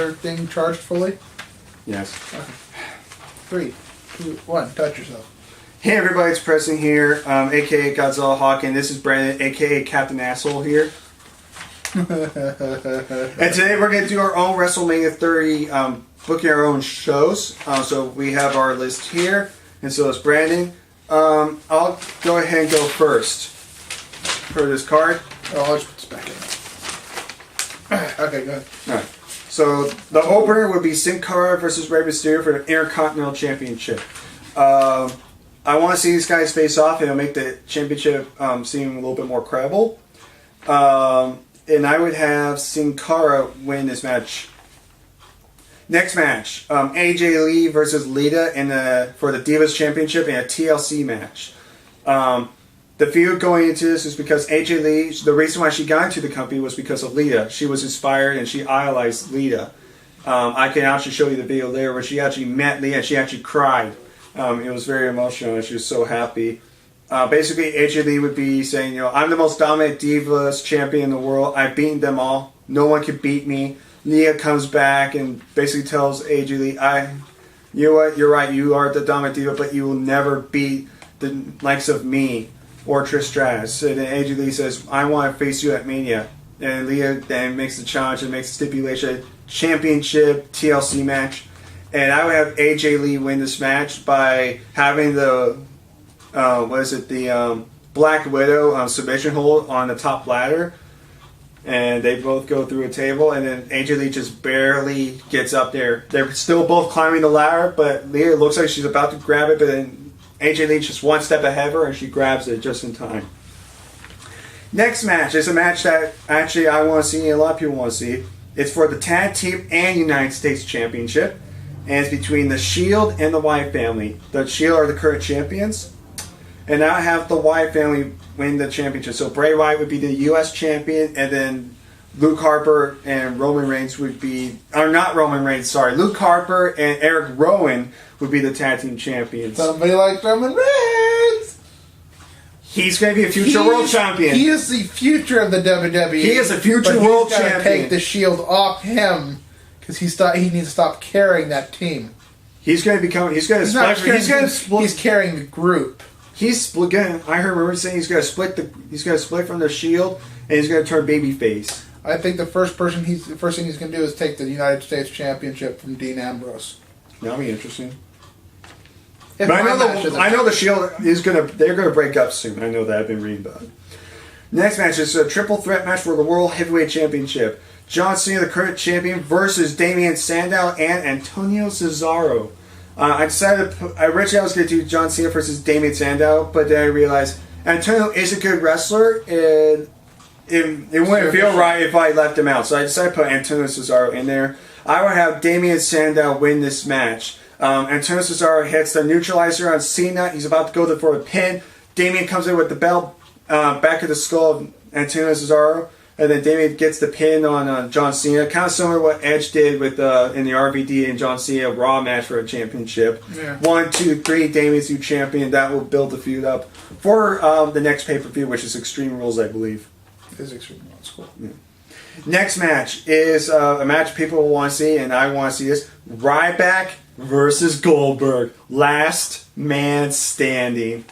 your thing charged fully? Yes. Okay. 3, 2, 1. Touch yourself. Hey everybody, it's Preston here, aka Godzilla Hawk, and this is Brandon, aka Captain Asshole here. And today we're going to do our own WrestleMania 30, booking our own shows. So we have our list here, and so is Brandon. I'll go ahead and go first for this card. Oh, I'll just put this back in. Okay, go ahead. Alright. So the opener would be Sin Cara versus Rey Mysterio for the Intercontinental Championship. I want to see these guys face off, and it'll make the championship seem a little bit more credible. And I would have Sin Cara win this match. Next match, AJ Lee versus Lita for the Divas Championship in a TLC match. The feud going into this is because AJ Lee, the reason why she got into the company was because of Lita. She was inspired and she idolized Lita. I can actually show you the video there where she actually met Lita and she actually cried. It was very emotional and she was so happy. Basically, AJ Lee would be saying, I'm the most dominant Divas champion in the world. I've beaten them all. No one can beat me. Lita comes back and basically tells AJ Lee, you know what, you're right, you are the dominant Diva, but you will never beat the likes of me or Trish Stratus. And then AJ Lee says, I want to face you at Mania. And Lita then makes the challenge and makes the stipulation, championship TLC match. And I would have AJ Lee win this match by having the Black Widow submission hold on the top ladder. And they both go through a table, and then AJ Lee just barely gets up there. They're still both climbing the ladder, but Lita looks like she's about to grab it, but then AJ Lee just one step ahead of her, and she grabs it just in time. Next match is a match that actually I want to see, and a lot of people want to see. It's for the Tag Team and United States Championship, and it's between the Shield and the Wyatt family. The Shield are the current champions. And now I have the Wyatt family win the championship. So Bray Wyatt would be the U.S. champion, and then Luke Harper and Roman Reigns would be... Or not Roman Reigns, sorry. Luke Harper and Eric Rowan would be the tag team champions. Somebody like Roman Reigns! He's going to be a future world champion. He is the future of the WWE. He is a future world champion. He's got to take the Shield off him, because he needs to stop carrying that team. He's going to become... He's carrying the group. I heard rumors saying he's going to split from the Shield, and he's going to turn babyface. I think the first thing he's going to do is take the United States Championship from Dean Ambrose. That'll be interesting. But I know the Shield is they're going to break up soon. I know that. I've been reading about it. Next match is a triple threat match for the World Heavyweight Championship. John Cena, the current champion, versus Damien Sandow and Antonio Cesaro. I decided originally I was going to do John Cena versus Damien Sandow, but then I realized Antonio is a good wrestler, and it wouldn't feel right if I left him out. So I decided to put Antonio Cesaro in there. I would have Damien Sandow win this match. Antonio Cesaro hits the neutralizer on Cena. He's about to go for a pin. Damien comes in with the belt back of the skull of Antonio Cesaro. And then Damien gets the pin on John Cena. Kind of similar to what Edge did with in the RVD and John Cena Raw match for a championship. Yeah. 1, 2, 3, Damien's new champion. That will build the feud up for the next pay-per-view, which is Extreme Rules, I believe. It is Extreme Rules. Cool. Yeah. Next match is a match people want to see, and I want to see this. Ryback versus Goldberg. Last man standing.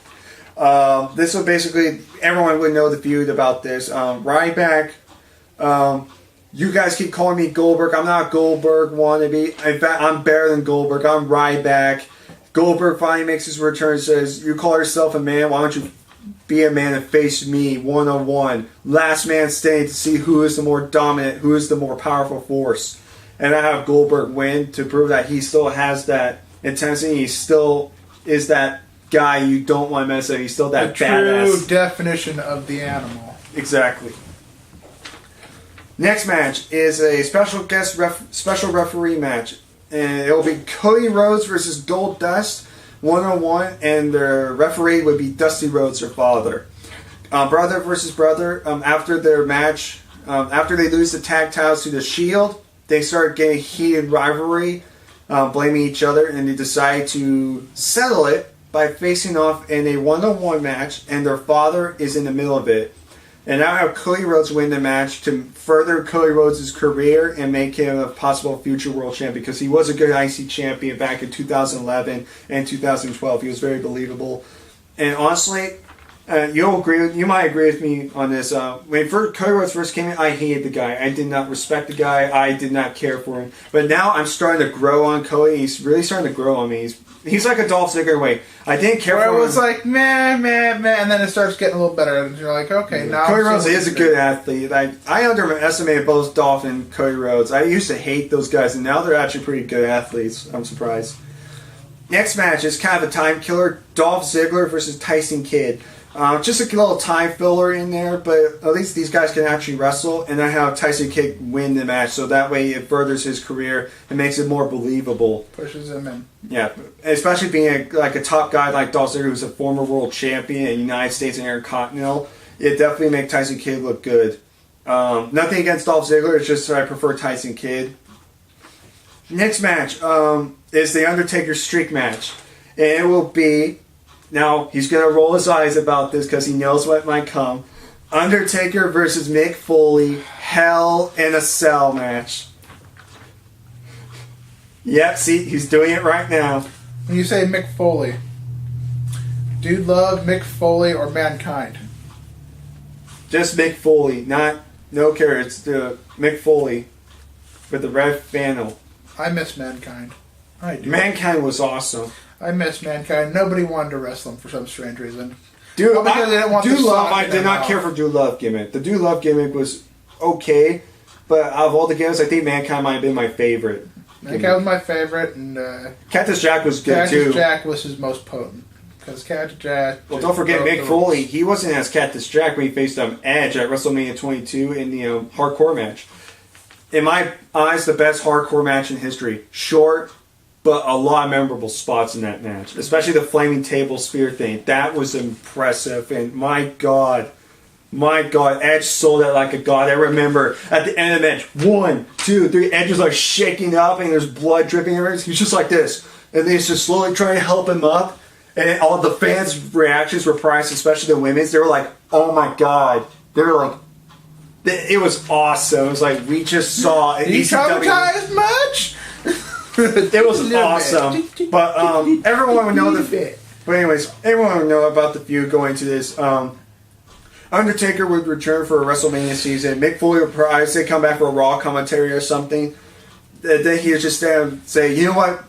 This will basically, everyone would know the feud about this. Ryback, you guys keep calling me Goldberg. I'm not Goldberg wannabe. In fact, I'm better than Goldberg. I'm Ryback. Goldberg finally makes his return and says, you call yourself a man, why don't you be a man and face me one-on-one. Last man standing to see who is the more dominant, who is the more powerful force. And I have Goldberg win to prove that he still has that intensity. He still is that guy you don't want to mess with. He's still that badass. The true definition of the animal. Exactly. Next match is a special referee match, and it will be Cody Rhodes versus Goldust 1-on-1, and the referee would be Dusty Rhodes, her father. Brother versus brother. After their match, after they lose the tag titles to the Shield, they start getting heated rivalry, blaming each other, and they decide to settle it by facing off in a 1-on-1 match, and their father is in the middle of it. And now I have Cody Rhodes win the match to further Cody Rhodes' career and make him a possible future world champion, because he was a good IC champion back in 2011 and 2012. He was very believable. And honestly, you might agree with me on this. When Cody Rhodes first came in, I hated the guy. I did not respect the guy. I did not care for him. But now I'm starting to grow on Cody. He's really starting to grow on me. He's like a Dolph Ziggler way. I didn't care for him. It was like, meh, and then it starts getting a little better. And you're like, okay, now... Cody Rhodes is a good athlete. I underestimated both Dolph and Cody Rhodes. I used to hate those guys, and now they're actually pretty good athletes. I'm surprised. Next match is kind of a time killer. Dolph Ziggler versus Tyson Kidd. Just a little time filler in there, but at least these guys can actually wrestle, and I have Tyson Kidd win the match, so that way it furthers his career and makes it more believable. Pushes him in. Yeah, especially being a top guy like Dolph Ziggler, who's a former world champion in the United States and Intercontinental. It definitely makes Tyson Kidd look good. Nothing against Dolph Ziggler, it's just I prefer Tyson Kidd. Next match is the Undertaker streak match, and it will be... Now, he's going to roll his eyes about this because he knows what might come. Undertaker versus Mick Foley, Hell in a Cell match. Yep, see, he's doing it right now. When you say Mick Foley, do you love Mick Foley or Mankind? Just Mick Foley, no carrots. The Mick Foley with the red flannel. I miss Mankind. I do. Mankind was awesome. I miss Mankind. Nobody wanted to wrestle him for some strange reason. Dude, because they didn't want I did not care for Dude Love gimmick. The Dude Love gimmick was okay, but out of all the gimmicks, I think Mankind might have been my favorite. Mankind was my favorite, and Cactus Jack was good too. Cactus Jack was his most potent. Because Cactus Jack... Well, don't forget Mick Foley. He wasn't as Cactus Jack when he faced Edge at WrestleMania 22 in the hardcore match. In my eyes, the best hardcore match in history. Short, but a lot of memorable spots in that match. Especially the flaming table spear thing. That was impressive. And my God, Edge sold it like a god. I remember at the end of the match, 1, 2, 3, Edge was like shaking up and there's blood dripping everywhere. He's just like this. And they just slowly trying to help him up. And all the fans' reactions were priceless, especially the women's. They were like, oh my God. They were like, it was awesome. It was like, we just saw... Did he traumatized much? It was awesome. But everyone would know the... But anyways, everyone would know about the feud going to this. Undertaker would return for a WrestleMania season. Mick Foley would probably say come back for a Raw commentary or something. Then he would just stand and say, you know what?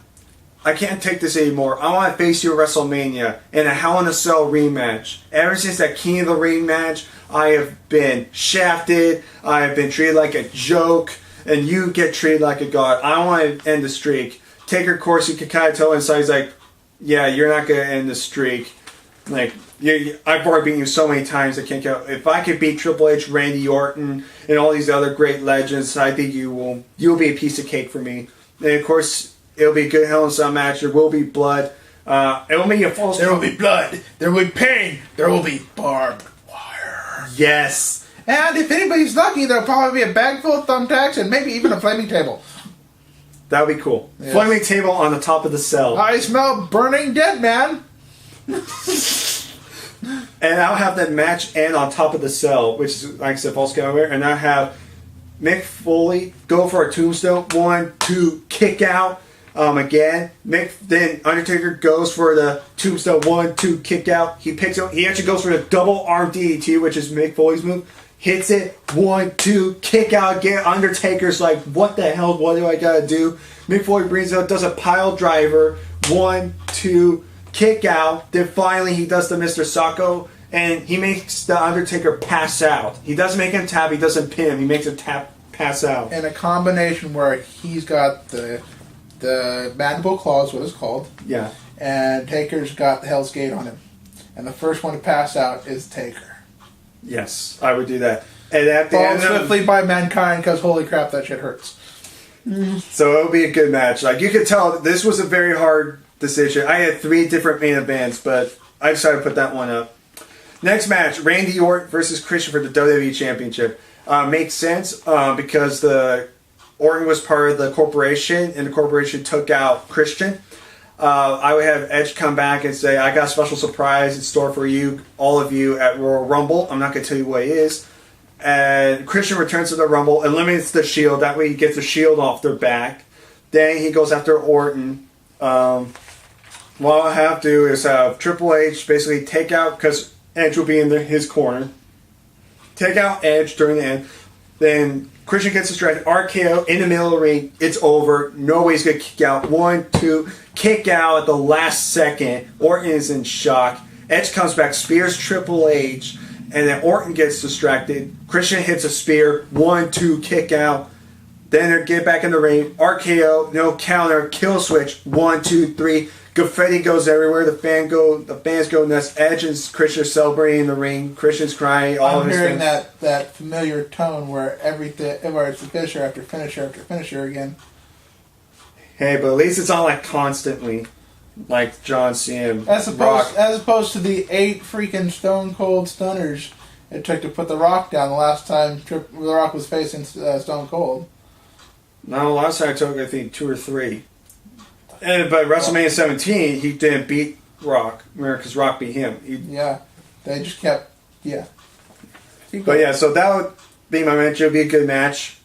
I can't take this anymore. I want to face you at WrestleMania in a Hell in a Cell rematch. Ever since that King of the Ring match, I have been shafted. I have been treated like a joke. And you get treated like a god. I want to end the streak. Taker, of course, you can kind of tell inside. He's like, yeah, you're not going to end the streak. Like, I've already beaten you so many times, I can't count. If I could beat Triple H, Randy Orton, and all these other great legends, I think you'll be a piece of cake for me. And, of course... It'll be a good Hell in a Cell match. There will be blood. It'll be a false... There will be blood. There will be pain. There will be barbed wire. Yes. And if anybody's lucky, there'll probably be a bag full of thumbtacks and maybe even a flaming table. That would be cool. Yes. Flaming table on the top of the cell. I smell burning dead man. And I'll have that match end on top of the cell, which is, like I said, false count anywhere. And I'll have Mick Foley go for a tombstone. 1, 2, kick out. Again, then Undertaker goes for the tombstone. 1, 2, kick out. He picks up. He actually goes for the double arm DDT, which is Mick Foley's move. Hits it. 1, 2, kick out again. Undertaker's like, what the hell? What do I gotta do? Mick Foley brings it up, does a pile driver. 1, 2, kick out. Then finally he does the Mr. Sacco, and he makes the Undertaker pass out. He doesn't make him tap. He doesn't pin him. He makes him pass out. In a combination where he's got the mandible claw is what it's called. Yeah. And Taker's got the Hell's Gate on him. And the first one to pass out is Taker. Yes, I would do that. And at the Followed swiftly by Mankind because holy crap, that shit hurts. So it'll be a good match. Like, you could tell this was a very hard decision. I had 3 different main events, but I decided to put that one up. Next match, Randy Orton versus Christian for the WWE Championship. Makes sense because Orton was part of the corporation, and the corporation took out Christian. I would have Edge come back and say, I got a special surprise in store for you, all of you, at Royal Rumble. I'm not going to tell you what it is. And Christian returns to the Rumble, eliminates the Shield. That way he gets the Shield off their back. Then he goes after Orton. What I'll have to do is have Triple H basically take out, because Edge will be in his corner, take out Edge during the end. Then Christian gets distracted. RKO in the middle of the ring. It's over. Nobody's going to kick out. 1, 2, kick out at the last second. Orton is in shock. Edge comes back, spears Triple H, and then Orton gets distracted. Christian hits a spear. 1, 2, kick out. Then they get back in the ring. RKO, no counter, kill switch. 1, 2, 3. Confetti goes everywhere. The fans go nuts. Edge and Christian are celebrating in the ring. Christian's crying. I'm hearing that familiar tone where it's the finisher after finisher after finisher again. Hey, but at least it's not like constantly, like John Cena. As opposed to the 8 freaking Stone Cold Stunners it took to put The Rock down the last time The Rock was facing Stone Cold. No, last time I took, I think, 2 or 3. But WrestleMania 17, he didn't beat Rock, because Rock beat him. They just kept, But yeah, so that would be my match. It would be a good match.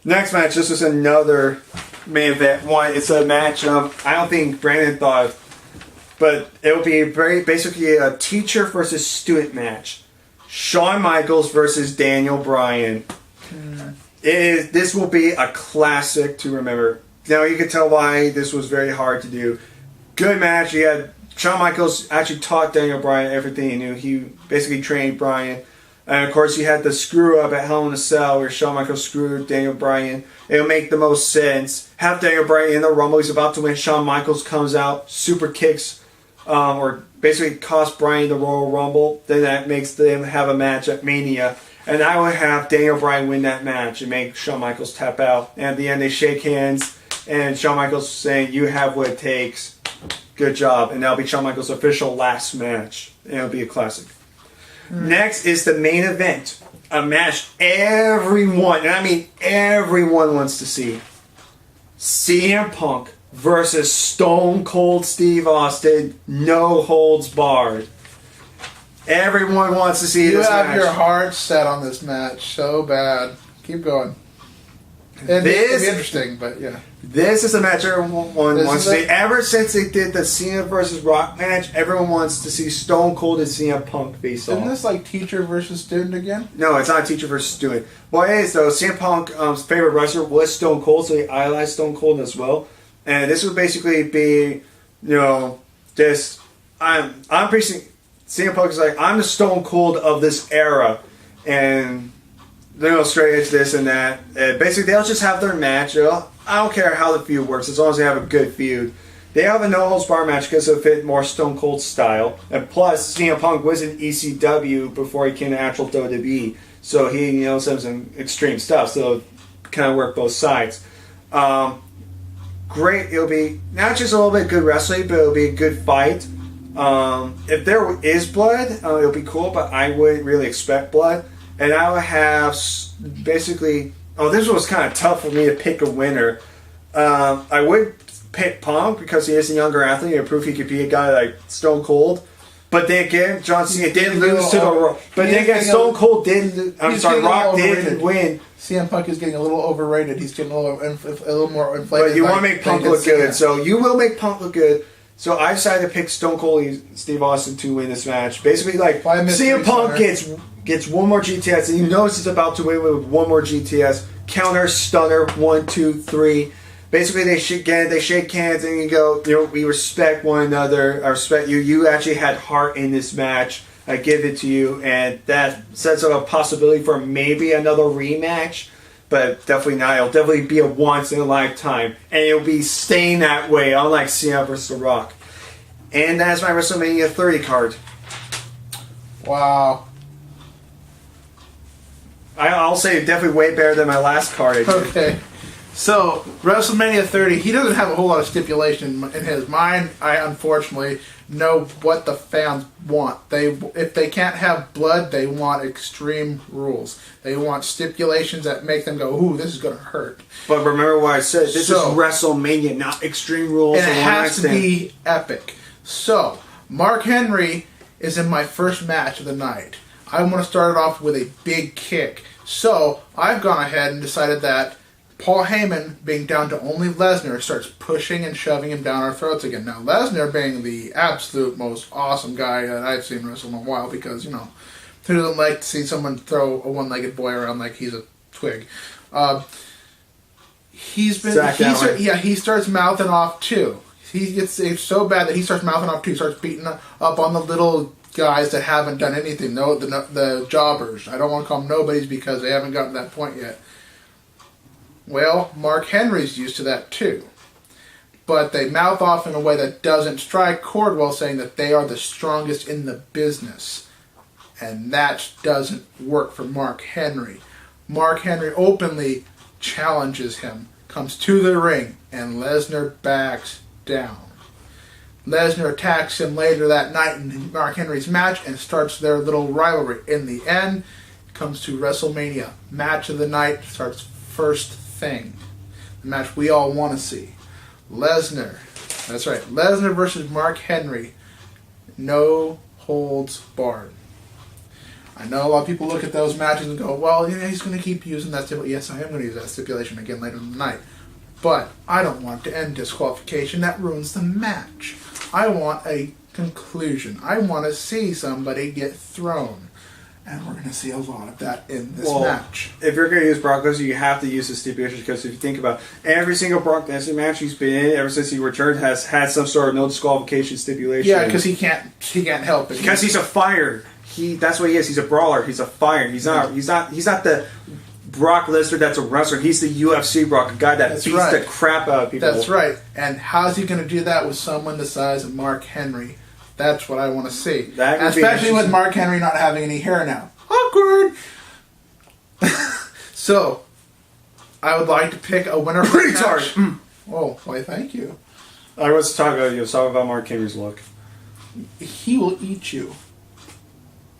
Next match, this is another main event one. It's a match I don't think Brandon thought of, but it will be basically a teacher versus student match. Shawn Michaels versus Daniel Bryan. This will be a classic to remember. Now you can tell why this was very hard to do. Good match. You had Shawn Michaels actually taught Daniel Bryan everything he knew. He basically trained Bryan. And of course you had the screw up at Hell in a Cell where Shawn Michaels screwed Daniel Bryan. It'll make the most sense. Have Daniel Bryan in the Rumble. He's about to win. Shawn Michaels comes out, super kicks, or basically costs Bryan the Royal Rumble. Then that makes them have a match at Mania. And I would have Daniel Bryan win that match and make Shawn Michaels tap out. And at the end they shake hands. And Shawn Michaels saying, you have what it takes. Good job. And that'll be Shawn Michaels' official last match. And it'll be a classic. Next is the main event. A match everyone, and I mean everyone wants to see. CM Punk versus Stone Cold Steve Austin. No holds barred. Everyone wants to see this match. You have your heart set on this match so bad. Keep going. It'll be interesting, but yeah. This is a match everyone wants to see. Ever since they did the Cena versus Rock match, everyone wants to see Stone Cold and CM Punk face off. Isn't this like teacher versus student again? No, it's not teacher versus student. Well, it is though. CM Punk's favorite wrestler was Stone Cold, so he idolized Stone Cold as well. And this would basically be, this. I'm pretty. CM Punk is like, I'm the Stone Cold of this era, and they'll go straight into this and that. And basically, they'll just have their match. I don't care how the feud works, as long as they have a good feud. They have a no-holds-barred match because it'll fit more Stone Cold style. And plus, CM Punk was in ECW before he came to actual WWE. So he, some extreme stuff. So it'll kind of work both sides. Great. It'll be not just a little bit good wrestling, but it'll be a good fight. If there is blood, it'll be cool, but I wouldn't really expect blood. And I would have basically... this was kind of tough for me to pick a winner. I would pick Punk because he is a younger athlete and prove he could be a guy like Stone Cold. But then again, John Cena did lose to the... But then again, Stone Cold didn't... Rock didn't win. CM Punk is getting a little overrated. He's getting a little more inflated. But you want to make Punk look good. So you will make Punk look good. So I decided to pick Stone Cold and Steve Austin to win this match. Basically, like, CM Punk gets one more GTS, and he knows he's about to win with one more GTS. Counter, stunner, 1, 2, 3. Basically, they shake hands, and you go, we respect one another. I respect you. You actually had heart in this match. I give it to you, and that sets up a possibility for maybe another rematch, but definitely not. It'll definitely be a once in a lifetime, and it'll be staying that way, unlike CM vs. The Rock. And that's my WrestleMania 30 card. Wow. I'll say definitely way better than my last card I did. Okay. So, WrestleMania 30, he doesn't have a whole lot of stipulation in his mind. I unfortunately know what the fans want. If they can't have blood, they want extreme rules. They want stipulations that make them go, ooh, this is going to hurt. But remember what I said, this is WrestleMania, not Extreme Rules. And it has to be epic. So, Mark Henry is in my first match of the night. I want to start it off with a big kick. So, I've gone ahead and decided that Paul Heyman, being down to only Lesnar, starts pushing and shoving him down our throats again. Now, Lesnar being the absolute most awesome guy that I've seen wrestle in a while, because, you know, who doesn't like to see someone throw a one-legged boy around like he's a twig? He starts mouthing off too. He gets saved so bad that he starts mouthing off too. He starts beating up on the little guys that haven't done anything. No, the jobbers. I don't want to call them nobodies because they haven't gotten to that point yet. Well, Mark Henry's used to that too. But they mouth off in a way that doesn't strike chord while saying that they are the strongest in the business. And that doesn't work for Mark Henry. Mark Henry openly challenges him, comes to the ring, and Lesnar backs down. Lesnar attacks him later that night in Mark Henry's match and starts their little rivalry. In the end, comes to WrestleMania. Match of the night starts first thing. The match we all want to see. Lesnar. That's right. Lesnar versus Mark Henry. No holds barred. I know a lot of people look at those matches and go, well, yeah, he's going to keep using that stipulation. Yes, I am going to use that stipulation again later in the night. But I don't want to end disqualification. That ruins the match. I want a conclusion. I want to see somebody get thrown. And we're going to see a lot of that in this match. If you're going to use Brock Lesnar, you have to use the stipulation, because if you think about every single Brock Lesnar match he's been in ever since he returned has had some sort of no disqualification stipulation. Yeah, because he can't help it. Because he's a fighter. That's what he is. He's a brawler. He's a fighter. He's not the Brock Lesnar that's a wrestler. He's the UFC Brock, a guy that beats the crap out of people. That's right. And how's he going to do that with someone the size of Mark Henry? That's what I want to see. Especially with Mark Henry not having any hair now. Awkward! So, I would like to pick a winner for the match. Oh, why thank you. I was talking about Mark Henry's look. He will eat you.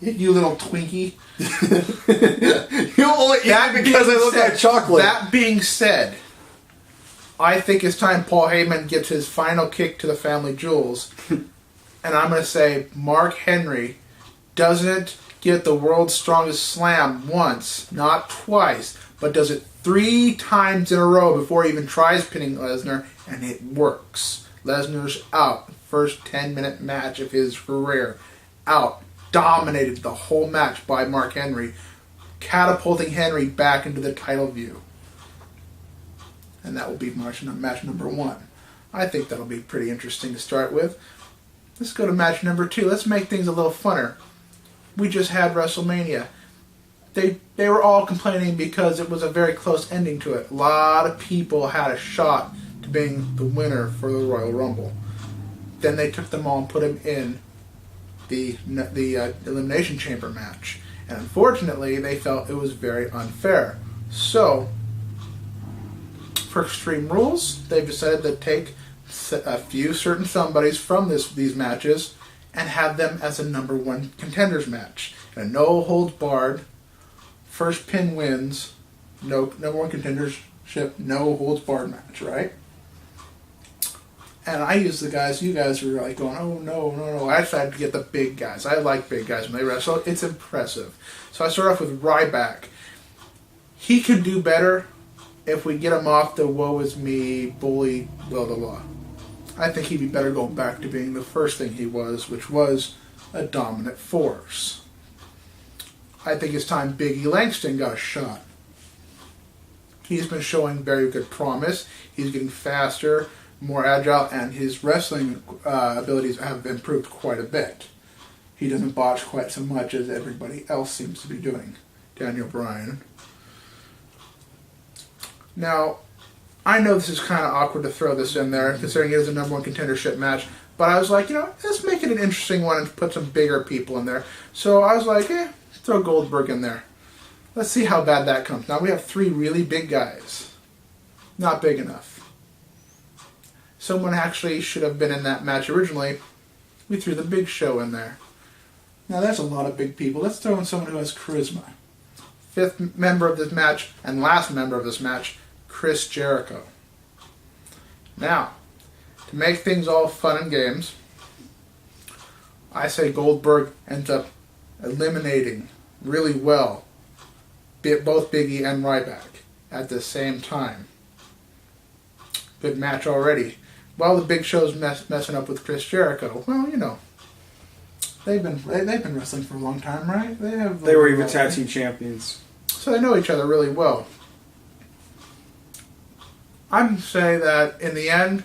You little Twinkie. You'll only eat that because I look like chocolate. That being said, I think it's time Paul Heyman gets his final kick to the family jewels. And I'm going to say Mark Henry doesn't get the world's strongest slam once, not twice, but does it 3 times in a row before he even tries pinning Lesnar, and it works. Lesnar's out. First 10-minute match of his career. Out. Dominated the whole match by Mark Henry, catapulting Henry back into the title view. And that will be match number 1. I think that'll be pretty interesting to start with. Let's go to match number 2. Let's make things a little funner. We just had WrestleMania. They were all complaining because it was a very close ending to it. A lot of people had a shot to being the winner for the Royal Rumble. Then they took them all and put them in the Elimination Chamber match. And unfortunately, they felt it was very unfair. So, for Extreme Rules, they've decided to take a few certain somebodies from these matches and have them as a number 1 contenders match. And a no-holds-barred, first pin wins, no number 1 contendership, no-holds-barred match, right? And I use the guys, you guys were like going, oh, no. I decided to get the big guys. I like big guys when they wrestle. It's impressive. So I start off with Ryback. He can do better if we get him off the woe is me, bully, blah, blah, blah. I think he'd be better going back to being the first thing he was, which was a dominant force. I think it's time Biggie Langston got a shot. He's been showing very good promise. He's getting faster, more agile, and his wrestling abilities have improved quite a bit. He doesn't botch quite so much as everybody else seems to be doing. Daniel Bryan. Now, I know this is kind of awkward to throw this in there, considering it is a number 1 contendership match, but I was like, let's make it an interesting one and put some bigger people in there. So I was like, throw Goldberg in there. Let's see how bad that comes. Now we have 3 really big guys. not big enough. Someone actually should have been in that match originally. We threw the Big Show in there. Now that's a lot of big people. Let's throw in someone who has charisma. Fifth member of this match, and last member of this match, Chris Jericho. Now, to make things all fun and games, I say Goldberg ends up eliminating really well both Biggie and Ryback at the same time. Good match already. While the Big Show's messing up with Chris Jericho, well, you know, they've been wrestling for a long time, right? They were even tag team champions, so they know each other really well. I'm saying that in the end,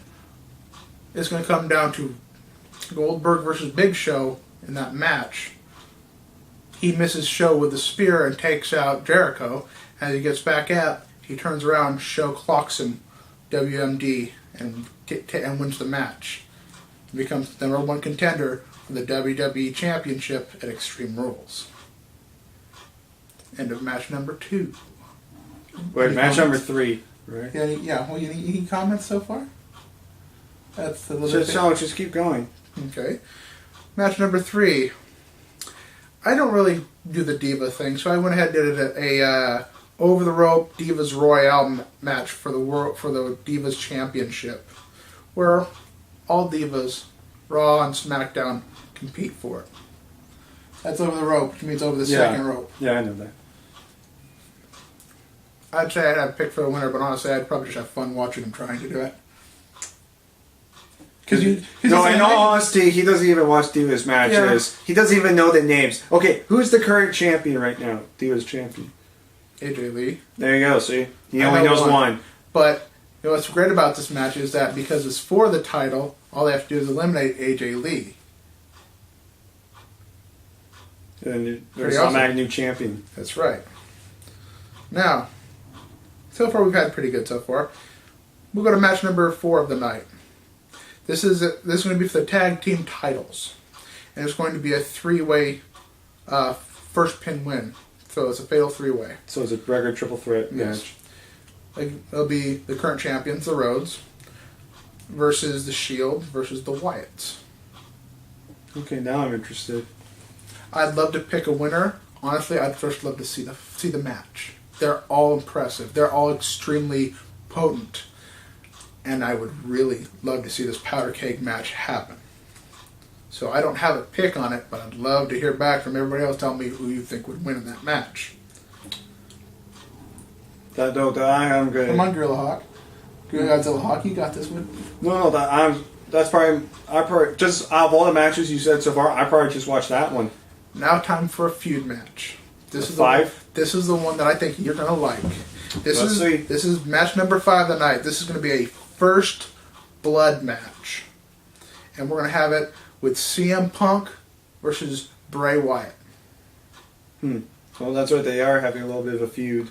it's going to come down to Goldberg versus Big Show in that match. He misses Show with the spear and takes out Jericho. As he gets back up, he turns around, Show clocks him, WMD, and wins the match. He becomes the number one contender for the WWE Championship at Extreme Rules. End of match number 2. Wait, match number 3, right? Yeah. Well, any comments so far? That's a little just keep going. Okay. Match number 3. I don't really do the Diva thing, so I went ahead and did a over the rope Divas Royale match for the Divas Championship, where all Divas, Raw and SmackDown, compete for it. That's over the rope, which means over the second rope. Yeah, I know that. I'd say I'd have picked for the winner, but honestly, I'd probably just have fun watching him trying to do it. In all honesty, he doesn't even watch Divas matches. Yeah. He doesn't even know the names. Okay, who's the current champion right now? Divas champion. AJ Lee. There you go, see? He only knows one. But you know, what's great about this match is that because it's for the title, all they have to do is eliminate AJ Lee. And there's an automatic new champion. That's right. Now, so far we've had pretty good so far. We'll go to match number 4 of the night. This is going to be for the tag team titles, and it's going to be a 3-way first pin win. So it's a fatal 3-way. So it's a regular triple threat match. It'll be the current champions, the Rhodes, versus the Shield versus the Wyatts. Okay, now I'm interested. I'd love to pick a winner. Honestly, I'd first love to see the match. They're all impressive. They're all extremely potent. And I would really love to see this powder keg match happen. So I don't have a pick on it, but I'd love to hear back from everybody else telling me who you think would win in that match. I'm good. Come on, Gorilla Hawk. Godzilla Hawk, you got this one. No, that's probably just out of all the matches you said so far, I probably just watched that one. Now time for a feud match. This is 5. This is the one that I think you're gonna like. This is match number 5 of the night. This is gonna be a first blood match, and we're gonna have it with CM Punk versus Bray Wyatt. Well, that's what they are, having a little bit of a feud.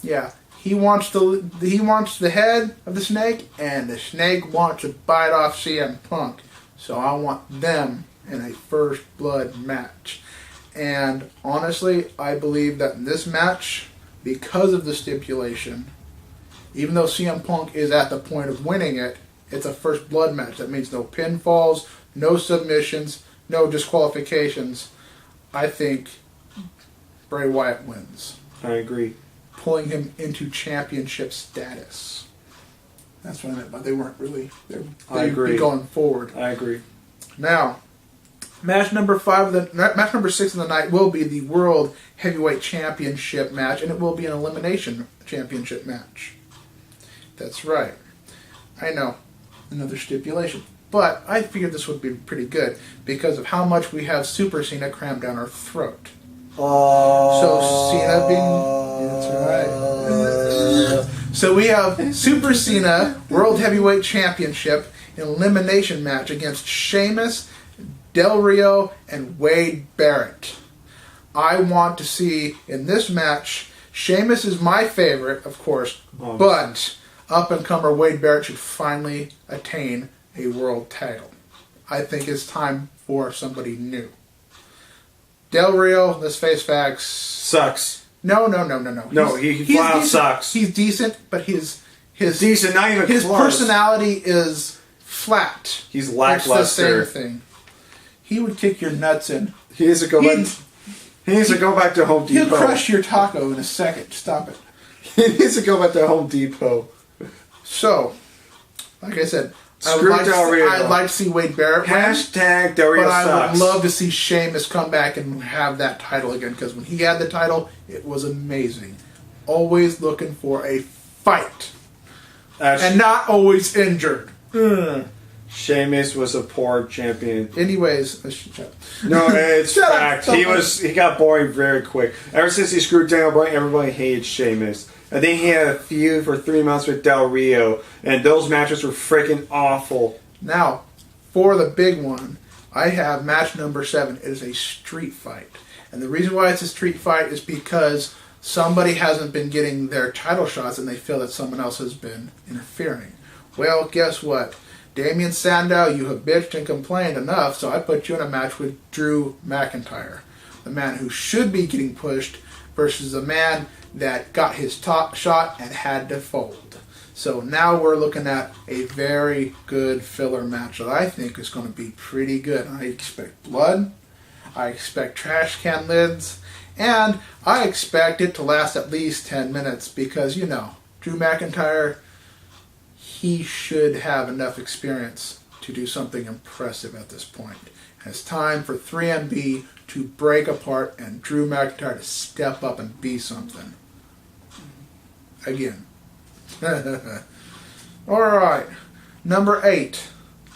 Yeah, he wants the head of the snake, and the snake wants to bite off CM Punk. So I want them in a first blood match. And honestly, I believe that in this match, because of the stipulation, even though CM Punk is at the point of winning it, it's a first blood match. That means no pinfalls, no submissions, no disqualifications. I think Bray Wyatt wins. I agree. Pulling him into championship status. That's what I meant by they weren't really... I agree. Be going forward. I agree. Now, match number 6 of the night will be the World Heavyweight Championship match, and it will be an elimination championship match. That's right. I know. Another stipulation. But I figured this would be pretty good because of how much we have Super Cena crammed down our throat. So Cena being... That's right. So we have Super Cena World Heavyweight Championship elimination match against Sheamus, Del Rio, and Wade Barrett. I want to see in this match, Sheamus is my favorite, of course, but up-and-comer Wade Barrett should finally attain a world title. I think it's time for somebody new. Del Rio, let's face facts, sucks. No. No, he flat out sucks. He's decent, but his decent, not even his close. personality is flat. He's lackluster. It's the same thing. He would kick your nuts in. He needs to go back. He needs to go back to Home Depot. He'll crush your taco in a second. Stop it. He needs to go back to Home Depot. So, like I said, Screw Del Rio. I'd like to see Wade Barrett win. Hashtag Del Rio But I sucks. would love to see Sheamus come back and have that title again, because when he had the title, it was amazing. Always looking for a fight. And not always injured. Sheamus was a poor champion. Anyways, no, it's Shut fact. up. He got boring very quick. Ever since he screwed Daniel Bryan, everybody hated Sheamus. I think he had a feud for 3 months with Del Rio, and those matches were freaking awful. Now, for the big one, I have match number 7. It is a street fight. And the reason why it's a street fight is because somebody hasn't been getting their title shots and they feel that someone else has been interfering. Well, guess what? Damien Sandow, you have bitched and complained enough, so I put you in a match with Drew McIntyre. The man who should be getting pushed versus the man that got his top shot and had to fold. So now we're looking at a very good filler match that I think is going to be pretty good. I expect blood, I expect trash can lids, and I expect it to last at least 10 minutes because, you know, Drew McIntyre, he should have enough experience to do something impressive at this point. It's time for 3MB to break apart and Drew McIntyre to step up and be something. Again. Alright. Number 8.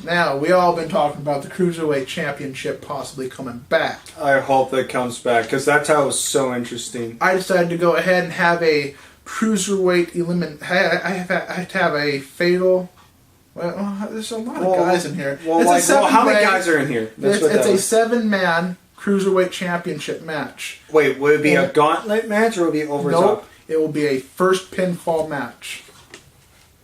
Now, we all been talking about the Cruiserweight Championship possibly coming back. I hope that comes back, because that title was so interesting. I decided to go ahead and have a Cruiserweight I have to have a fatal... Well, there's a lot of guys in here. Well, how many guys are in here? It's a 7-man Cruiserweight Championship match. Wait, would it be a gauntlet match or would it be over top? Nope, it will be a first pinfall match.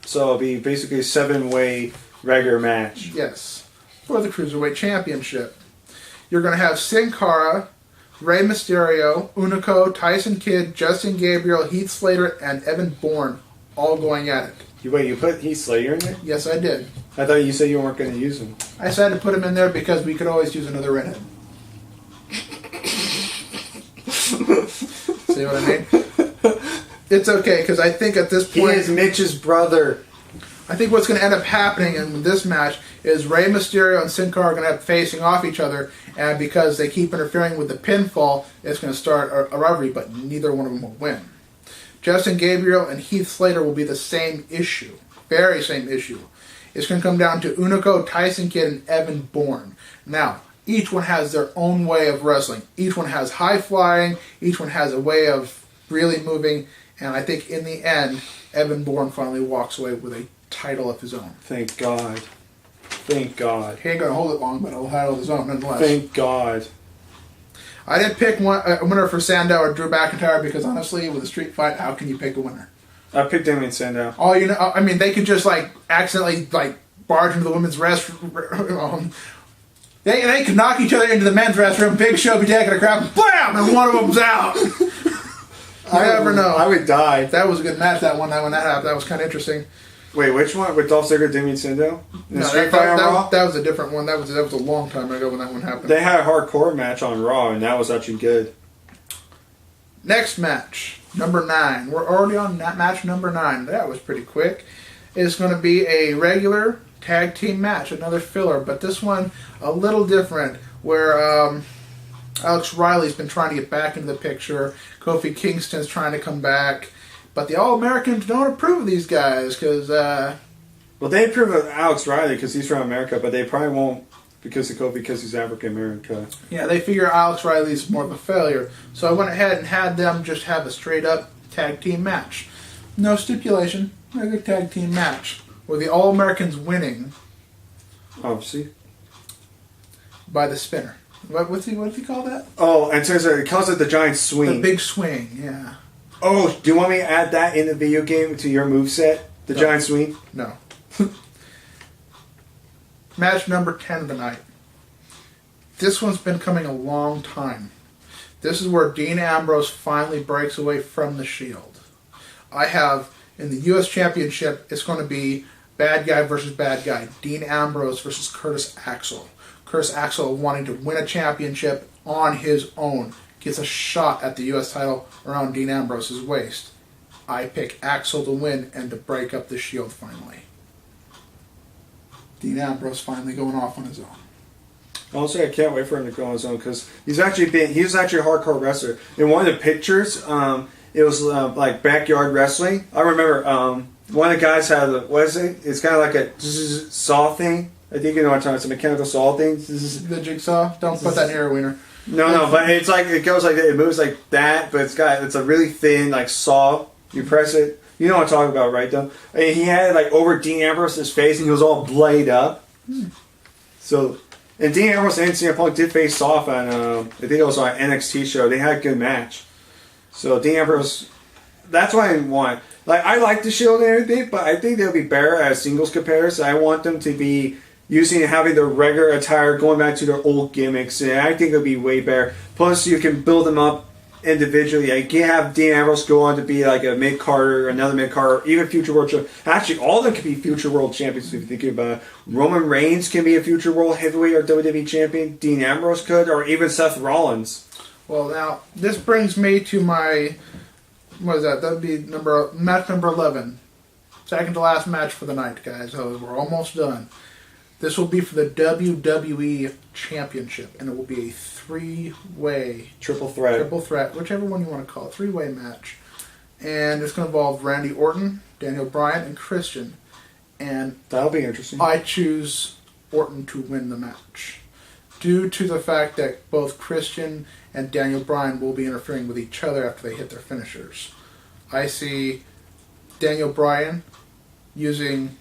So it'll be basically a 7-way regular match. Yes, for the Cruiserweight Championship. You're going to have Sin Cara, Rey Mysterio, Unico, Tyson Kidd, Justin Gabriel, Heath Slater, and Evan Bourne all going at it. Wait, you put Heath Slater in there? Yes, I did. I thought you said you weren't going to use him. I decided to put him in there because we could always use another redhead. See what I mean? It's okay, because I think at this point... He is Mitch's brother. I think what's going to end up happening in this match is Rey Mysterio and Sin Cara are going to have facing off each other, and because they keep interfering with the pinfall, it's going to start a rivalry, but neither one of them will win. Justin Gabriel and Heath Slater will be the same issue. Very same issue. It's going to come down to Unico, Tyson Kidd, and Evan Bourne. Now, each one has their own way of wrestling. Each one has high flying. Each one has a way of really moving. And I think in the end, Evan Bourne finally walks away with a title of his own. Thank God. Thank God. He ain't going to hold it long, but he'll title of his own nonetheless. Thank God. I didn't pick a winner for Sandow or Drew McIntyre because honestly, with a street fight, how can you pick a winner? I picked Damien Sandow. Oh, you know, I mean, they could just accidentally barge into the women's restroom. They could knock each other into the men's restroom. Big Show be taking a crap, blam, and one of them's out. You never know. I would die. That was a good match that one night when that happened. That was kind of interesting. Wait, which one? With Dolph Ziggler, Damien Sandow? That was a different one. That was a long time ago when that one happened. They had a hardcore match on Raw, and that was actually good. Next match, number 9. We're already on that match number 9. That was pretty quick. It's going to be a regular tag team match, another filler, but this one a little different, where Alex Riley's been trying to get back into the picture. Kofi Kingston's trying to come back. But the All-Americans don't approve of these guys because... well, they approve of Alex Riley because he's from America, but they probably won't because of Kofi because he's African-American. Yeah, they figure Alex Riley's more of a failure. So I went ahead and had them just have a straight-up tag team match. No stipulation, regular tag team match. With the All-Americans winning... Obviously. By the spinner. What does he call that? Oh, and so he calls it the giant swing. The big swing, yeah. Oh, do you want me to add that in the video game to your moveset? The giant swing? No. Match number 10 of the night. This one's been coming a long time. This is where Dean Ambrose finally breaks away from the Shield. I have In the U.S. Championship, it's going to be bad guy versus bad guy. Dean Ambrose versus Curtis Axel. Curtis Axel, wanting to win a championship on his own, gets a shot at the U.S. title around Dean Ambrose's waist. I pick Axel to win and to break up the Shield finally. Dean Ambrose finally going off on his own. Honestly, I can't wait for him to go on his own because he was actually a hardcore wrestler. In one of the pictures, it was like backyard wrestling. I remember one of the guys had it's kind of like a saw thing. I think you know what I'm talking about. It's a mechanical saw thing. The jigsaw? Don't put that in your wiener. No, but it's like it goes like that. It moves like that, but it's a really thin like saw. You press it. You know what I'm talking about, right? Though and he had it like over Dean Ambrose's face, and he was all blade up. So, and Dean Ambrose and CM Punk did face off on I think it was on an NXT show. They had a good match. So Dean Ambrose, that's what I want. Like I like the Shield and everything, but I think they'll be better as singles comparison. I want them to be having their regular attire, going back to their old gimmicks, and I think it'll be way better. Plus, you can build them up individually. You can't have Dean Ambrose go on to be like a mid-carder, another mid-carder, even future world champion. Actually, all of them can be future world champions if you're thinking about it. Roman Reigns can be a future world heavyweight or WWE champion. Dean Ambrose could, or even Seth Rollins. Well, now, this brings me to my, what is that? That would be match number 11. Second to last match for the night, guys. So we're almost done. This will be for the WWE Championship, and it will be a three-way... Triple threat, whichever one you want to call it. Three-way match. And it's going to involve Randy Orton, Daniel Bryan, and Christian. And that'll be interesting. I choose Orton to win the match, due to the fact that both Christian and Daniel Bryan will be interfering with each other after they hit their finishers. I see Daniel Bryan using...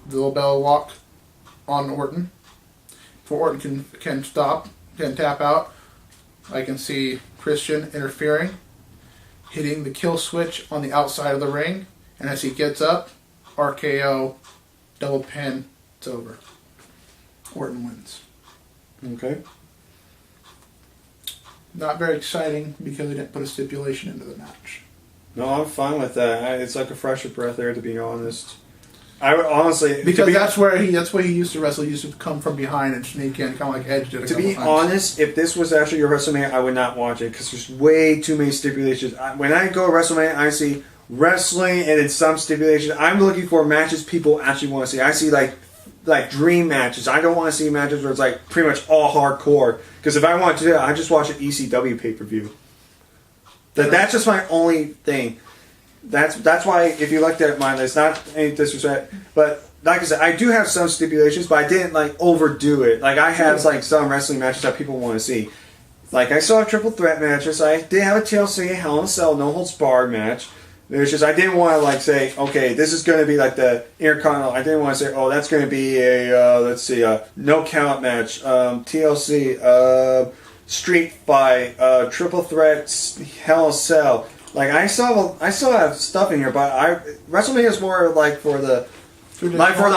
the little bell lock on Orton. Before Orton can tap out, I can see Christian interfering, hitting the kill switch on the outside of the ring, and as he gets up, RKO, double pin, it's over. Orton wins. Okay. Not very exciting because they didn't put a stipulation into the match. No, I'm fine with that. It's like a fresher breath there, to be honest. I would honestly... Because that's where he used to wrestle. He used to come from behind and sneak in, kind of like Edge did a couple times. To be honest, if this was actually your WrestleMania, I would not watch it because there's way too many stipulations. When I go to WrestleMania, I see wrestling and then some stipulations. I'm looking for matches people actually want to see. I see like dream matches. I don't want to see matches where it's like pretty much all hardcore. Because if I want to do that, I just watch an ECW pay-per-view. That's just my only thing. That's why, if you looked at mine, it's not any disrespect, but like I said, I do have some stipulations, but I didn't like overdo it. Like I have like some wrestling matches that people want to see. Like I saw triple threat matches. I did have a TLC Hell in a Cell no holds barred match. There's just I didn't want to like say, okay, this is going to be like the Intercontinental. I didn't want to say, oh, that's going to be a no count match. TLC street fight, triple threats, Hell in a Cell. Like I still have stuff in here, but WrestleMania is more like for the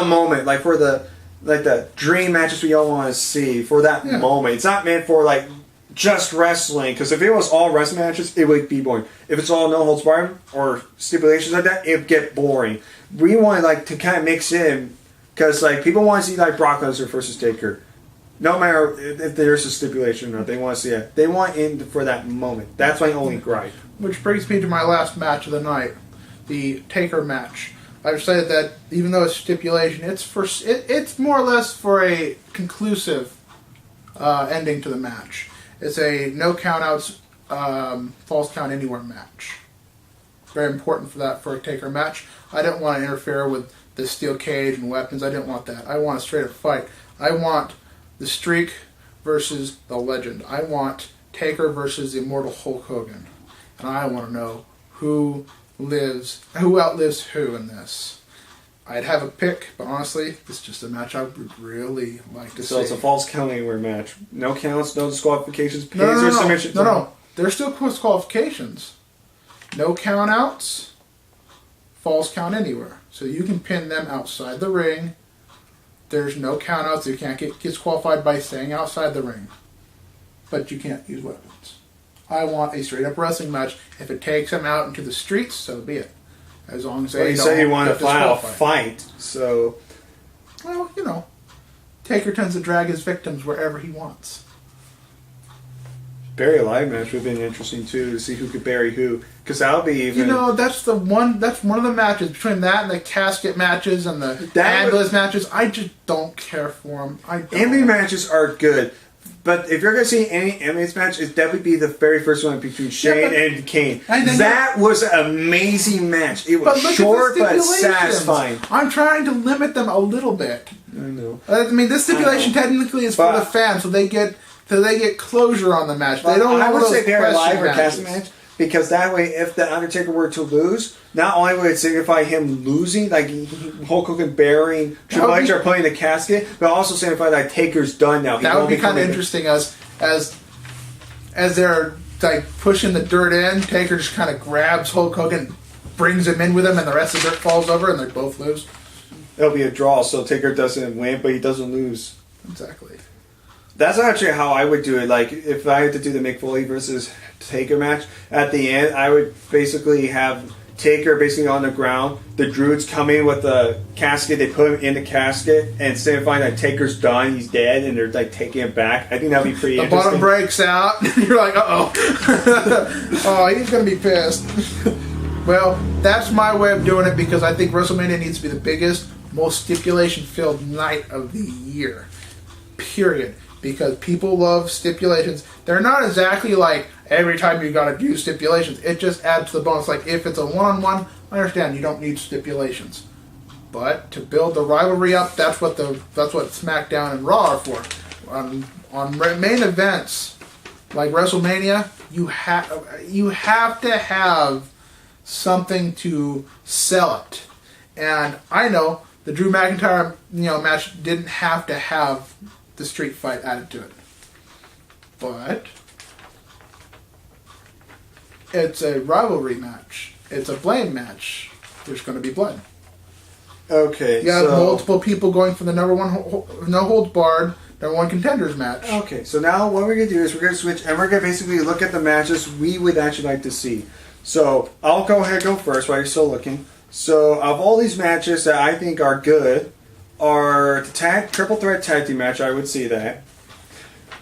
moment, like for the dream matches we all want to see for that moment. It's not meant for like just wrestling, because if it was all wrestling matches, it would be boring. If it's all no holds barred or stipulations like that, it'd get boring. We want like to kind of mix in, because like people want to see like Brock Lesnar versus Taker. No matter if there's a stipulation or not, they want to see it. They want in for that moment. That's my only gripe. Which brings me to my last match of the night, the Taker match. I've said that even though it's stipulation, it's more or less for a conclusive ending to the match. It's a no countouts, false count anywhere match. Very important for a Taker match. I didn't want to interfere with the steel cage and weapons. I didn't want that. I want a straight up fight. I want the Streak versus the Legend. I want Taker versus the Immortal Hulk Hogan. And I want to know who outlives who in this. I'd have a pick, but honestly, it's just a match I would really like to see. So it's a false count anywhere match. No counts, no disqualifications, No. There's still disqualifications. No count outs, false count anywhere. So you can pin them outside the ring. There's no count outs. You can't get disqualified by staying outside the ring. But you can't use weapons. I want a straight up wrestling match. If it takes him out into the streets, so be it. As long as they you don't said you want a get final disqualified. fight, so Well, you know, Taker tends to drag his victims wherever he wants. bury alive match would have been interesting too to see who could bury who, because that'll be even. You know, that's one of the matches between that and the casket matches and the ambulance matches. I just don't care for them. Ambulance matches are good, but if you're gonna see any ambulance match, it's definitely be the very first one between Shane and Kane. That was an amazing match. It was short but satisfying. I'm trying to limit them a little bit. I know. I mean, this stipulation technically is for the fans, so they get closure on the match. They don't. I would say bury alive or casket casket match. Because that way, if the Undertaker were to lose, not only would it signify him losing, like Hulk Hogan burying Triple H or putting the casket, but also signify that Taker's done now. That would be kind of interesting as they're like pushing the dirt in. Taker just kind of grabs Hulk Hogan, brings him in with him, and the rest of the dirt falls over, and they both lose. It'll be a draw, so Taker doesn't win, but he doesn't lose. Exactly. That's actually how I would do it. Like, if I had to do the Mick Foley versus Taker match, at the end, I would basically have Taker basically on the ground. The Druids come in with the casket. They put him in the casket, and instead of finding that Taker's done, he's dead, and they're like taking him back. I think that'd be pretty interesting. The bottom breaks out. You're like, uh-oh. Oh, he's going to be pissed. Well, that's my way of doing it because I think WrestleMania needs to be the biggest, most stipulation-filled night of the year. Period. Because people love stipulations. They're not exactly like every time you got to do stipulations. It just adds to the bonus. Like if it's a one-on-one, I understand you don't need stipulations, but to build the rivalry up, that's what SmackDown and Raw are for. On main events like WrestleMania, you have to have something to sell it. And I know the Drew McIntyre match didn't have to have the street fight added to it. But it's a rivalry match. It's a blame match. There's going to be blood. Okay, you got multiple people going for the number one, no holds barred, number one contenders match. Okay, so now what we're going to do is we're going to switch, and we're going to basically look at the matches we would actually like to see. So I'll go ahead and go first while you're still looking. So of all these matches that I think are good, are the triple threat tag team match. I would see that.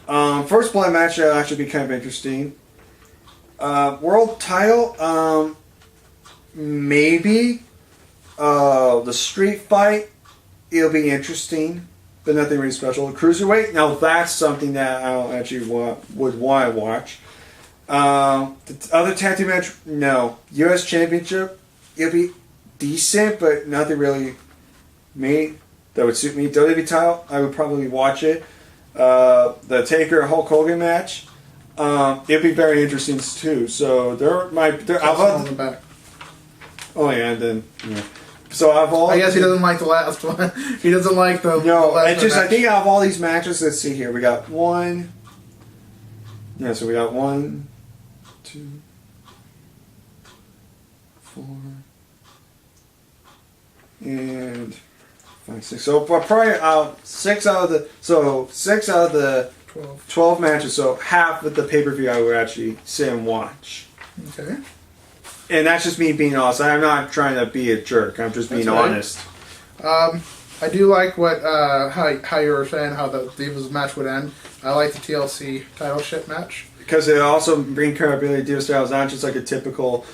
First blood match will actually be kind of interesting. World title, maybe. The street fight, it'll be interesting, but nothing really special. The cruiserweight, now that's something that I don't actually would want to watch. The other tag team match, no. U.S. Championship, it'll be decent, but nothing really that would suit me. WWE title, I would probably watch it. The Taker Hulk Hogan match, it'd be very interesting too. So on the back. Oh yeah, and then yeah. So I guess he doesn't like the last one. He doesn't like the last I think out of all these matches, let's see here. We got one. Yeah, so we got 1, 2, 4, and 5, 6. So probably 6 out of the 12 matches. So half of the pay-per-view I would actually sit and watch. Okay. And that's just me being honest. I'm not trying to be a jerk. I'm just being honest. I do like what how you were saying how the Divas match would end. I like the TLC title ship match. Because it also brings credibility to Divas style. It's not just like a typical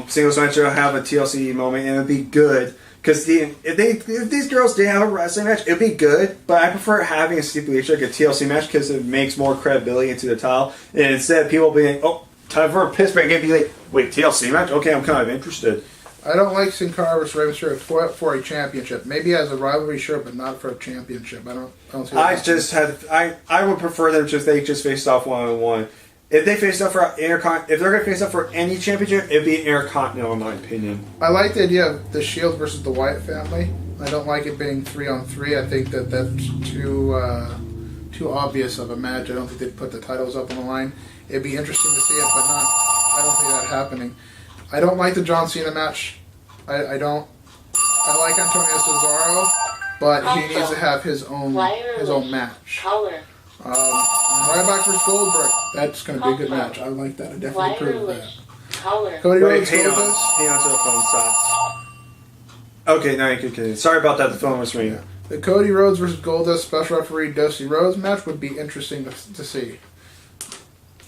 singles match. It'll have a TLC moment and it'll be good. Because if these girls did have a wrestling match, it'd be good. But I prefer having a stipulation like a TLC match because it makes more credibility into the title. And instead of people being, oh, time for a piss break, and be like, wait, TLC match? Okay, I'm kind of interested. I don't like Sin Cara versus Rey Mysterio for a championship. Maybe as a rivalry, sure, but not for a championship. I don't see that. I would prefer them they just faced off 1-on-1. If they faced up for if they're going to face up for any championship, it'd be Intercontinental in my opinion. I like the idea of the Shield versus the Wyatt family. I don't like it being 3-on-3. I think that's too obvious of a match. I don't think they'd put the titles up on the line. It'd be interesting to see it, but I don't see that happening. I don't like the John Cena match. I don't. I like Antonio Cesaro, but he needs to have his own match. Ryback versus Goldberg. That's going to be a good match. I like that. I definitely approve of that. Color. Cody Rhodes, hang on. Goldust. Hang on till the phone stops. Okay, now you can continue. Sorry about that. The phone was ringing. Yeah. The Cody Rhodes versus Goldust special referee Dusty Rhodes match would be interesting to see.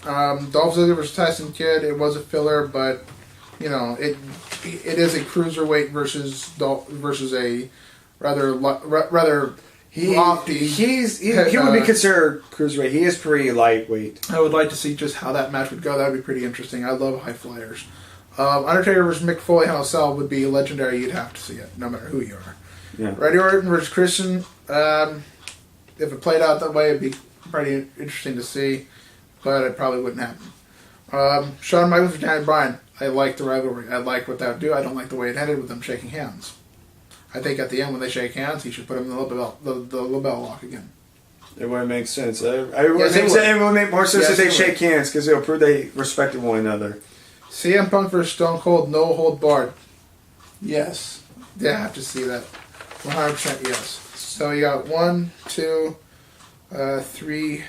Dolph Ziggler versus Tyson Kidd. It was a filler, but you know it is a cruiserweight versus a rather lofty. He would be considered cruiserweight. He is pretty lightweight. I would like to see just how that match would go. That would be pretty interesting. I love high flyers. Undertaker versus Mick Foley Hell in a Cell would be legendary. You'd have to see it, no matter who you are. Yeah. Randy Orton versus Christian. If it played out that way, it'd be pretty interesting to see, but it probably wouldn't happen. Shawn Michaels versus Daniel Bryan. I like the rivalry. I like what that would do. I don't like the way it ended with them shaking hands. I think at the end when they shake hands, he should put him in the label lock again. It would make sense. It would make more sense if they shake hands because it'll prove they respected one another. CM Punk versus Stone Cold, no hold barred. Yes. Yeah, I have to see that. 100% yes. So you got 1, 2, 3,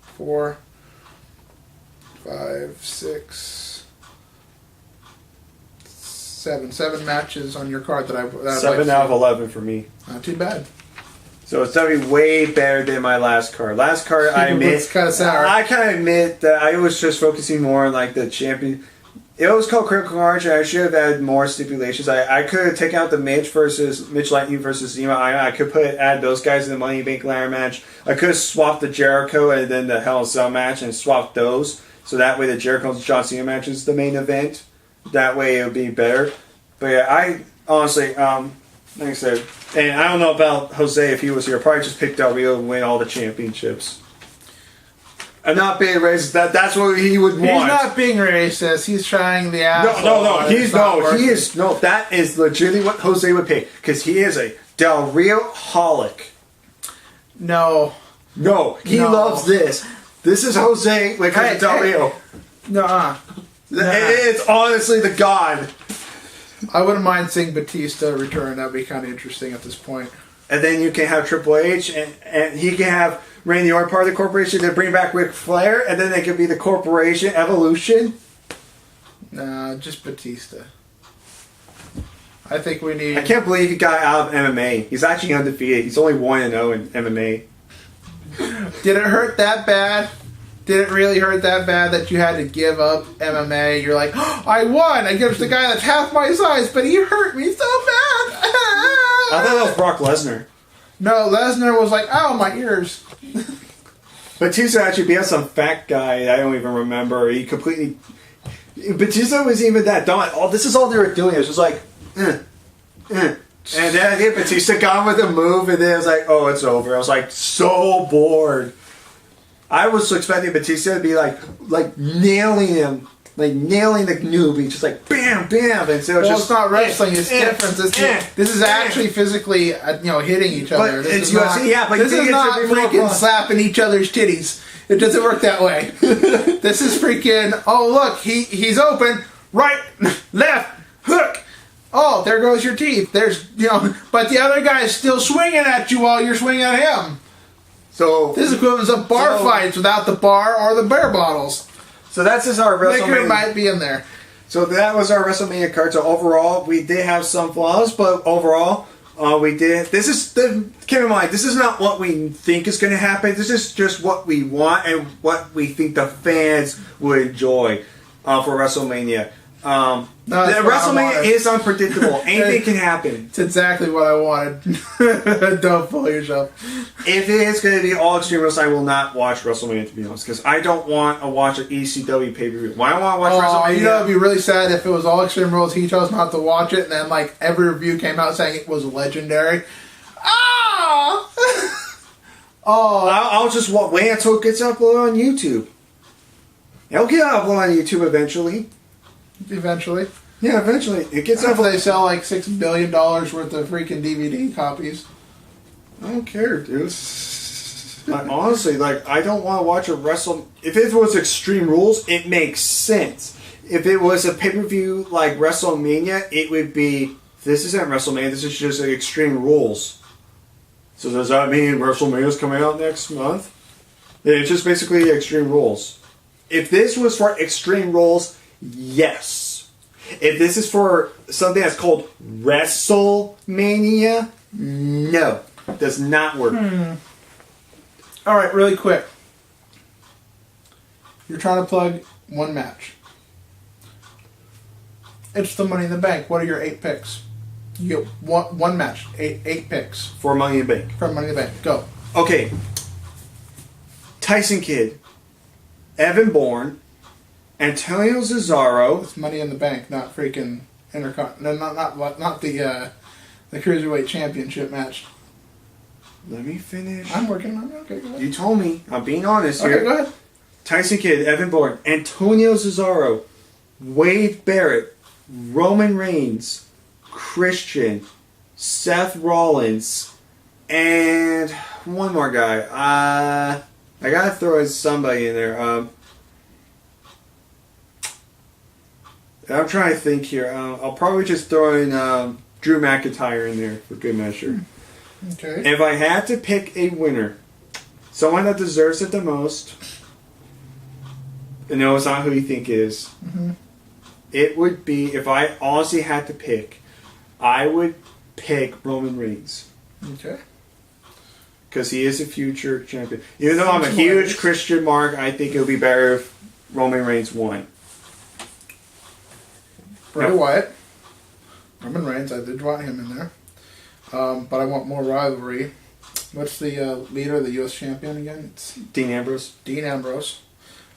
4, 5, 6, 7. 7 matches on your card that I'd 7 like out of 11 for me. Not too bad. So it's going to be way better than my last card. Last card, I admit, It's kind of sour. I kind of admit that I was just focusing more on like the champion. It was called Critical Carnage, and I should have added more stipulations. I could have taken out the Mitch Lightning versus Zima. I could add those guys in the Money in the Bank ladder match. I could have swapped the Jericho and then the Hell in a Cell match and swapped those. So that way the Jericho and John Cena match is the main event. That way it would be better. But yeah, I honestly, like I said, and I don't know about Jose if he was here. Probably just picked Del Rio and win all the championships. I'm not being racist. That's what he would want. He's not being racist. He's trying the asshole. No. That is legitimately what Jose would pick because he is a Del Rio holic. No, he loves this. This is Jose when it comes to Del Rio. It's honestly the god. I wouldn't mind seeing Batista return. That'd be kind of interesting at this point. And then you can have Triple H, and he can have Randy Orton part of the corporation to bring back Ric Flair, and then they could be the corporation evolution. Nah, just Batista. I think we need... I can't believe he got out of MMA. He's actually undefeated. He's only 1-0 in MMA. Did it hurt that bad? Did it really hurt that bad that you had to give up MMA? You're like, oh, I won against the guy that's half my size, but he hurt me so bad. I thought that was Brock Lesnar. No, Lesnar was like, ow, my ears. Batista actually beat some fat guy I don't even remember. He completely... Batista was even that dumb. Oh, this is all they were doing. It was just like, And then I think Batista got with a move, and then it was like, oh, it's over. I was like, so bored. I was expecting Batista to be like nailing him, like nailing the newbie, just like bam, bam. And so it's not wrestling; it's different. This is actually physically, hitting each other. This is UFC, but this is not freaking slapping each other's titties. It doesn't work that way. This is freaking. Oh look, he's open. Right, left, hook. Oh, there goes your teeth. There's but the other guy is still swinging at you while you're swinging at him. So this is equivalent of bar fights without the bar or the bear bottles. So that's just our WrestleMania. Liquor might be in there. So that was our WrestleMania card. So overall, we did have some flaws, but overall, we did. Keep in mind, this is not what we think is going to happen. This is just what we want and what we think the fans would enjoy for WrestleMania. WrestleMania is unpredictable. Anything can happen. It's exactly what I wanted. Don't fool yourself. If it is going to be all Extreme Rules, I will not watch WrestleMania, to be honest, because I don't want to watch an ECW pay-per-view. Why do I want to watch WrestleMania? It'd be really sad if it was all Extreme Rules, he chose not to watch it, and then every review came out saying it was legendary. I'll just wait until it gets uploaded on YouTube. It'll get uploaded on YouTube eventually. Eventually. Yeah, eventually. It gets up. They sell $6 billion worth of freaking DVD copies. I don't care, dude. Honestly, I don't want to watch a If it was Extreme Rules, it makes sense. If it was a pay-per-view like WrestleMania, it would be, this isn't WrestleMania, this is just Extreme Rules. So does that mean WrestleMania's coming out next month? It's just basically Extreme Rules. If this was for Extreme Rules, yes. If this is for something that's called Wrestlemania, no. Does not work. Alright, really quick. You're trying to plug one match. It's the Money in the Bank. What are your 8 picks? You get one match. Eight picks. For Money in the Bank. For Money in the Bank. Go. Okay. Tyson Kidd. Evan Bourne. Antonio Cesaro. It's Money in the Bank, not freaking not the Cruiserweight Championship match. Let me finish. I'm working on it. Okay, go ahead. You told me. I'm being honest here. Okay, go ahead. Tyson Kidd, Evan Bourne, Antonio Cesaro, Wade Barrett, Roman Reigns, Christian, Seth Rollins, and one more guy. I gotta throw somebody in there. I'm trying to think here. I'll probably just throw in Drew McIntyre in there for good measure. Okay. If I had to pick a winner, someone that deserves it the most, and no, it's not who you think it is. It would be, if I honestly had to pick, I would pick Roman Reigns. Okay. Because he is a future champion. Even though I'm a huge Christian mark, I think it would be better if Roman Reigns won. Bray Wyatt. Roman Reigns, I did want him in there. But I want more rivalry. What's the leader of the U.S. champion again? It's Dean Ambrose. Dean Ambrose.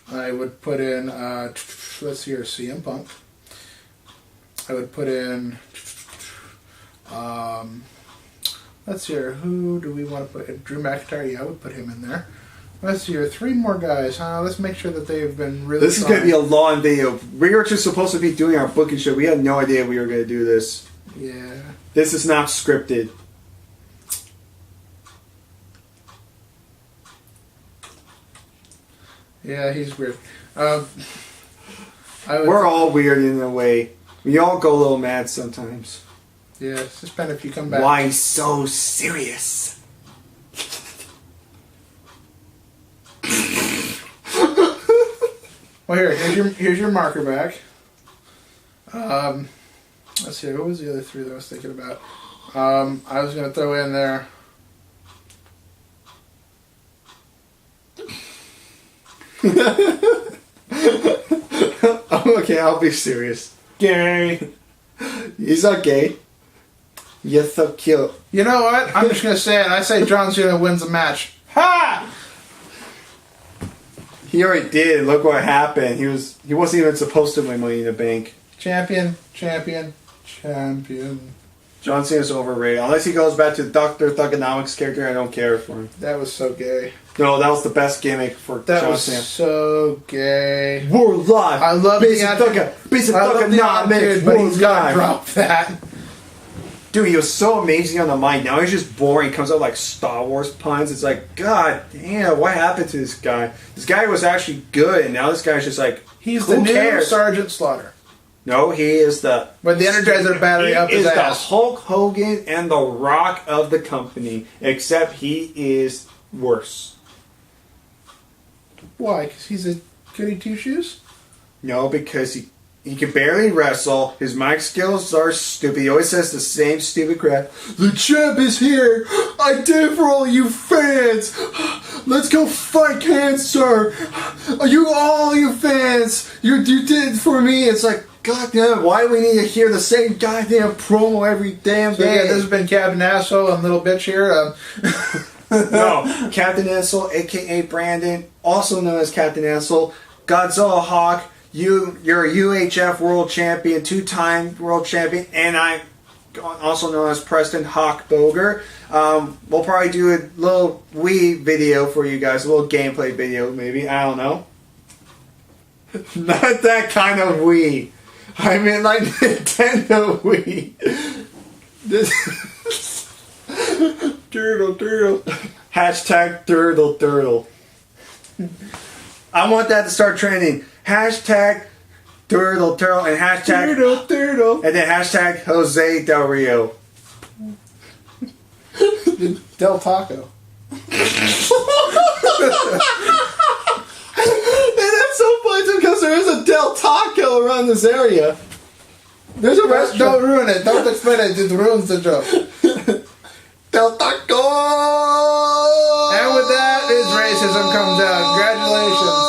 I would put in, let's see here, CM Punk. I would put in, let's see here, who do we want to put in? Drew McIntyre, yeah, I would put him in there. Let's see here, 3 more guys. Let's make sure that they've been really This is going to be a long video. We were just supposed to be doing our booking show. We had no idea we were going to do this. Yeah. This is not scripted. Yeah, he's weird. We're all weird in a way. We all go a little mad sometimes. Yeah, it's just been if you come back. Why so serious? Well, here's your marker back. Let's see, what was the other 3 that I was thinking about? I was going to throw in there. Okay, I'll be serious. Gay. He's not gay. You're so cute. You know what? I'm just going to say it. I say John Cena wins the match. Ha! He already did. Look what happened. He wasn't even supposed to win Money in the Bank. Champion, champion, champion. John Cena's overrated. Unless he goes back to Dr. Thugonomics character, I don't care for him. That was so gay. No, that was the best gimmick for That John was Cena. so gay. We're live. I love Basic the Thugonomics. but he's got to Live. drop that. Dude, he was so amazing on the mic. Now he's just boring. He comes out like Star Wars puns. It's like, God damn, what happened to this guy? This guy was actually good, and now this guy's just like, He's who the new cares? Sergeant Slaughter. No, he is the... With the Energizer battery up his He is the ass. Hulk Hogan and the Rock of the company, except he is worse. Why? Because he's a goody two-shoes? No, because he can barely wrestle. His mic skills are stupid. He always says the same stupid crap. The champ is here. I did it for all you fans. Let's go fight cancer. All you fans. You did it for me. It's like, God damn, why do we need to hear the same goddamn promo every damn So day? yeah, this has been Captain Asshole and Little Bitch here. No, Captain Ansel, a.k.a. Brandon, also known as Captain Ansel, Godzilla Hawk, you're a UHF World Champion, 2-time World Champion, and I'm also known as Preston Hawk Boger. We'll probably do a little Wii video for you guys, a little gameplay video maybe, I don't know. Not that kind of Wii. I mean like Nintendo Wii. Turtle. Hashtag turtle. I want that to start trending. Hashtag turtle and hashtag turtle. And then hashtag Jose Del Rio. Del Taco. And that's so funny too, because there is a Del Taco around this area. There's a restaurant. Don't ruin it. Don't explain it. It ruins the joke. Del Taco! And with that, his racism comes out. Congratulations.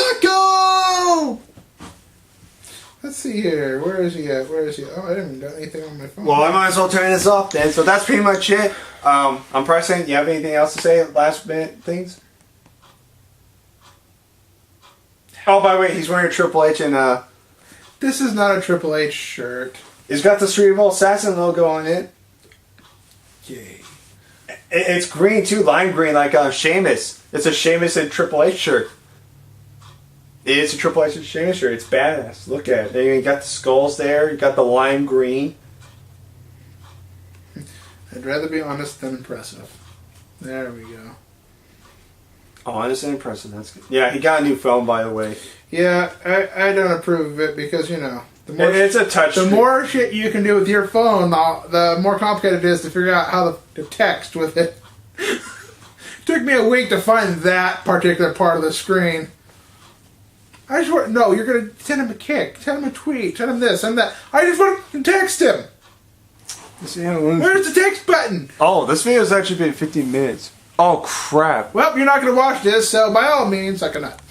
Taco! Let's see here. Where is he at? Where is he? Oh, I didn't do anything on my phone. Well, I might as well turn this off then. So that's pretty much it. I'm pressing. You have anything else to say? Last minute things? Oh, by the way, he's wearing a Triple H and This is not a Triple H shirt. he's got the Street Ball Assassin logo on it. Yay. It's green too, lime green, like Sheamus. It's a Sheamus and Triple H shirt. It's a Triple H and Sheamus shirt. It's badass. Look at it. You got the skulls there. You got the lime green. I'd rather be honest than impressive. There we go. Oh, honest and impressive. That's good. Yeah, he got a new phone, by the way. Yeah, I don't approve of it because, you know, the more It's a touch. the more shit you can do with your phone, the more complicated it is to figure out how to text with it. Took me a week to find that particular part of the screen. I just want no. You're gonna send him a kick, send him a tweet, send him this, send that. I just want to text him. Where's the text button? Oh, this video's actually been 15 minutes. Oh, crap. Well, you're not gonna watch this, so by all means, suck a nut.